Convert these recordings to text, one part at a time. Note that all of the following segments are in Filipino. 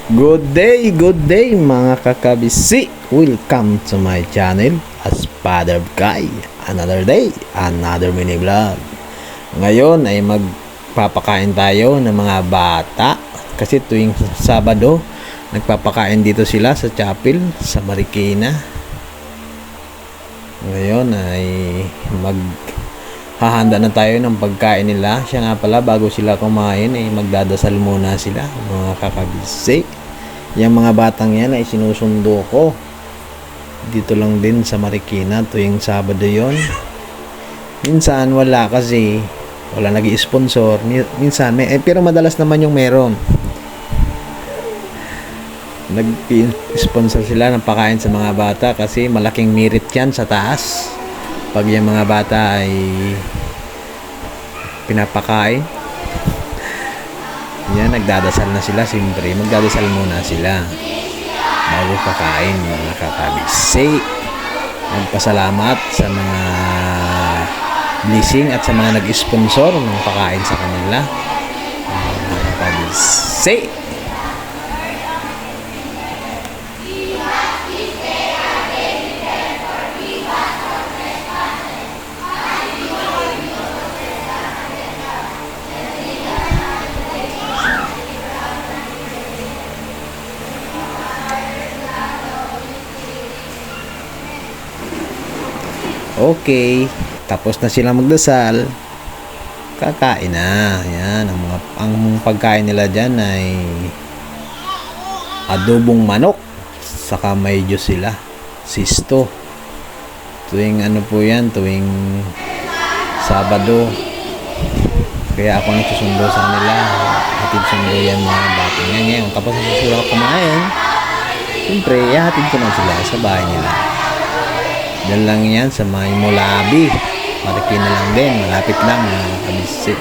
Good day mga kakabisi. Welcome to my channel as Father Guy. Another day, another mini vlog. Ngayon ay magpapakain tayo ng mga bata. Kasi tuwing Sabado, nagpapakain dito sila sa chapel sa Marikina. Ngayon ay hahanda na tayo ng pagkain nila. Siya nga pala, bago sila kumain ay magdadasal muna sila mga kakabisi. Yung mga batang yan ay sinusundo ko dito lang din sa Marikina tuwing Sabado yon. Minsan wala kasi wala nag-i-sponsor. Minsan may, pero madalas naman yung meron. Nag-sponsor sila ng pakain sa mga bata kasi malaking merit yan sa taas pag yung mga bata ay pinapakain. Yan, nagdadasal na sila. Siyempre, magdadasal muna sila bago kakain mga kakabisi. Magpasalamat sa mga blessing at sa mga nag-sponsor ng pakain sa kanila mga kakabisi. Okay, tapos na sila magdasal, kakain na. Yan, ang pagkain nila dyan ay adobong manok, saka may Diyos sila, sisto. Tuwing ano po yan, tuwing Sabado. Kaya ako nagsusundo sa kanila, hatid sundo yan mga bata yan. Ngayon, tapos na sila kumain, siyempre, ihatid ko na sila sa bahay nila. Diyan lang yan sa may Mulabi, Marikina lang din, malapit lang mga kabisi.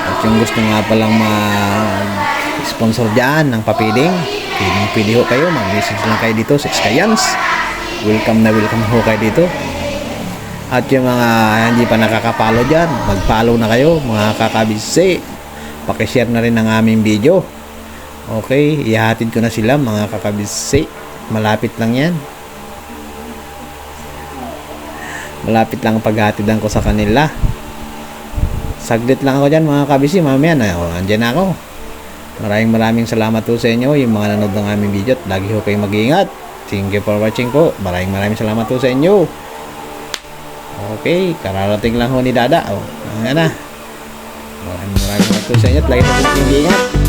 At yung gusto nga palang mag-sponsor dyan ng papiling, pili ho kayo, mag-message lang kayo dito sa Skayans. Welcome ho kayo dito. At yung mga hindi pa nakakapalo dyan, mag-follow na kayo mga kakabisi. Pakishare na rin ang aming video. Okay, ihahatid ko na sila mga kakabisi. Malapit lang yan. Malapit lang paghatidan ko sa kanila. Saglit lang ako dyan mga kabisi. Mamaya na andyan ako. Maraming salamat po sa inyo yung mga nanood ng aming video. At lagi ho kayong mag-iingat. Thank you for watching po. Maraming salamat po sa inyo. Okay, kararating lang ho ni Dada. Ayan na. Maraming salamat po sa inyo. At lagi po kayong mag-iingat.